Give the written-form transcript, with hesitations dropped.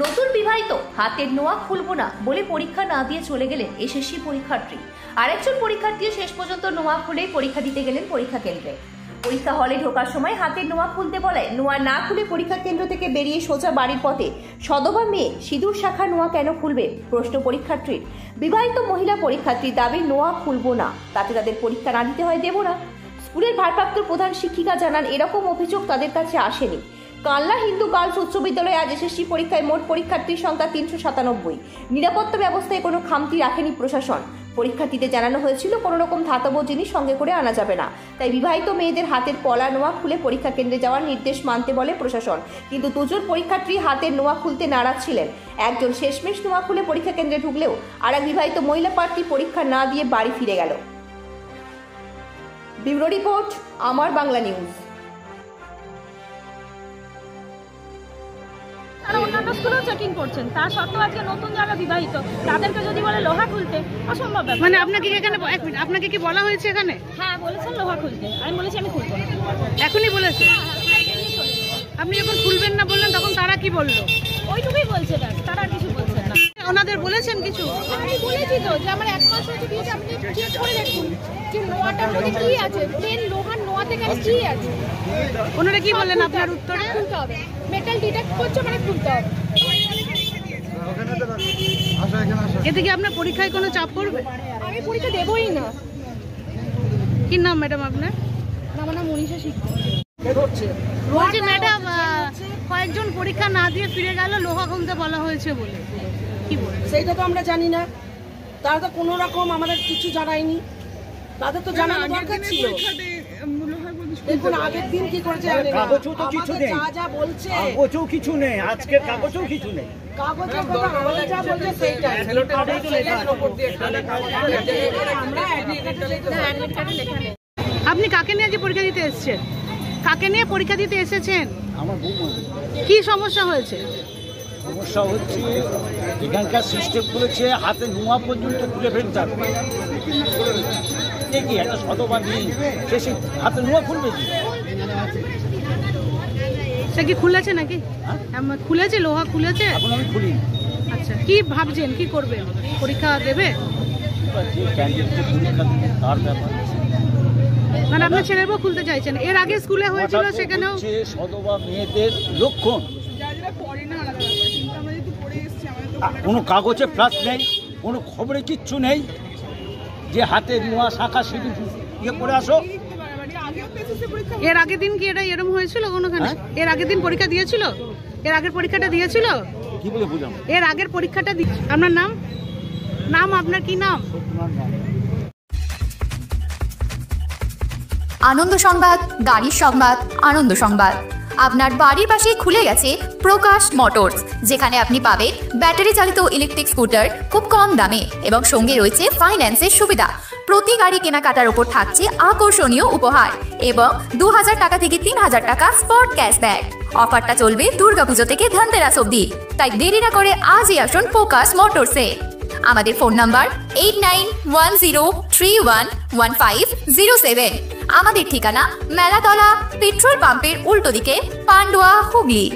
নতুন বিবাহিত হাতের নোয়া খুলবো না বলে পরীক্ষা না দিয়ে চলে গেলেন এসএসসি পরীক্ষার্থী। আরেকজন পরীক্ষার্থী শেষ পর্যন্ত নোয়া খুলেই পরীক্ষা দিতে গেলেন পরীক্ষা কেন্দ্রে। পরীক্ষা হলে ঢোকার সময় হাতের নোয়া খুলতে বলায় নোয়া না খুলে পরীক্ষা কেন্দ্র থেকে বেরিয়ে সোজা বাড়ির পথে সদবা মেয়ে সিঁদুর শাখা নোয়া কেন খুলবে প্রশ্ন পরীক্ষার্থীর। বিবাহিত মহিলা পরীক্ষার্থীর দাবি নোয়া খুলবো না, তাতে তাদের পরীক্ষা না দিতে হয় দেব না। স্কুলের ভারপ্রাপ্ত প্রধান শিক্ষিকা জানান এরকম অভিযোগ তাদের কাছে আসেনি। কানলা হিন্দু গার্লস উচ্চ বিদ্যালয়ে আজ এসএসসি পরীক্ষায় মোট পরীক্ষার্থীর সংখ্যা 397। নিরাপত্তা ব্যবস্থায় কোনো খামতি রাখেনি প্রশাসন। পরীক্ষার্থীদের জানানো হয়েছিল কোনো রকম ধাতব জিনিস সঙ্গে করে আনা যাবে না, তাই বিবাহিত মেয়েদের হাতের পলা নোয়া খুলে পরীক্ষা কেন্দ্রে যাওয়ার নির্দেশ মানতে বলে প্রশাসন। কিন্তু দুজন পরীক্ষার্থী হাতের নোয়া খুলতে নারাজ ছিলেন। একজন শেষমেশ নোয়া খুলে পরীক্ষা কেন্দ্রে ঢুকলেও আর এক বিবাহিত মহিলা প্রার্থী পরীক্ষা না দিয়ে বাড়ি ফিরে গেল। ব্যুরো রিপোর্ট, আমার বাংলা নিউজ। তারা অন্যান্য স্কুলেও চেকিং করছেন, তা সত্ত্বেও আজকে নতুন যারা বিবাহিত তাদেরকে যদি বলে লোহা খুলতে, অসম্ভব ব্যাপার। মানে আপনাকে এখানে আপনাকে কি বলা হয়েছে এখানে? হ্যাঁ বলেছেন লোহা খুলতে, আমি বলেছি আমি খুলবো না। এখনই বলেছে? আপনি যখন খুলবেন না বললেন তখন তারা কি বললো? ওইটুকুই বলছে, তারা আর কিছু বলছে না। ওনাদের বলেছেন কিছু? আমি বলেছি তো যে আমার 1 মাস হচ্ছে বিয়েতে, আপনি চেক করে দেখুন যে নোয়াটার মধ্যে কি আছে, প্লেন লোহার নোয়াতে কেন কি আছে। ওনারা কি বললেন আপনার উত্তরে? খুলতে হবে, মেটাল ডিটেক্ট করছে মানে খুলতে হবে। এতে কি আপনার পরীক্ষায় কোনো চাপ পড়বে? আমি পরীক্ষা দেবই না। কি নাম ম্যাডাম আপনার? আমার নাম মনীষা শিক্ষক। বলছি ম্যাডাম, কয়েকজন পরীক্ষা না দিয়ে ফিরে গেল লোহা খুলতে বলা হয়েছে বলে, কি বলবেন? সেইটা তো আমরা জানি না, তারা তো কোনো রকম আমাদের কিছু জানায়নি, তাদের তো জানানো দরকার ছিল। দেখুন আগের দিন কি করেছে, কাগজও তো কিছু নেই, যা যা বলছে কাগজও কিছু নেই, আজকের কাগজও কিছু নেই। কাগজের কথা আমাদের যা বলছে সেইটাই। আপনি কাকে নিয়ে আজ পরীক্ষা দিতে এসেছেন? কাকে নিয়ে পরীক্ষা দিতে এসেছেন? আমার বৌমা। কি সমস্যা হয়েছে? সমস্যা হচ্ছে এখানকার সিস্টেম করেছে হাতে নোয়া পর্যন্ত খুলে ফেলতে হবে। কি একটা শতবার নেই, সে হাতে নোয়া খুলবে কি? সে কি খুলেছে নাকি? খুলেছে, লোহা খুলেছে? এখন আমি খুলি। আচ্ছা, কি ভাবছেন, কি করবেন? পরীক্ষা দেবে? তার ব্যাপার মানে আপনার ছেলের বউ খুলতে চাইছেন? এর আগে স্কুলে হয়েছিল, সেখানেও সদবা মেয়েদের লক্ষণ। কোনো কাগজে প্লাস নেই, কোনো খবরে কিচ্ছু নেই যে হাতে নোয়া শাখা সিঁদুর ইয়ে করে আসো। এর আগের দিন কি এটা এরকম হয়েছিল কোনোখানে? এর আগের দিন পরীক্ষা দিয়েছিল? এর আগের পরীক্ষাটা দিয়েছিল? কি বলে বুঝলাম? এর আগের পরীক্ষাটা আপনার নাম? নাম আপনার কি নাম? আনন্দ সংবাদ, গাড়ির সংবাদ, আনন্দ সংবাদ। আপনার বাড়ির পাশে খুলে গেছে প্রকাশ মোটরস, যেখানে আপনি পাবেন ব্যাটারি চালিত ইলেকট্রিক স্কুটার খুব কম দামে এবং সঙ্গে রয়েছে ফাইন্যান্সের সুবিধা। প্রতি গাড়ি কেনাকাটার উপর থাকছে আকর্ষণীয় উপহার এবং 2000 টাকা থেকে 3000 টাকা স্পট ক্যাশব্যাক। অফারটা চলবে দুর্গাপুজো থেকে ধনতেরাস অবধি, তাই দেরি না করে আজই আসুন প্রকাশ মোটরসে। আমাদের ফোন নাম্বার 8910311507। আমাদের ঠিকানা মেলাতলা পেট্রোল পাম্পের উল্টো দিকে, পান্ডুয়া, হুগলি।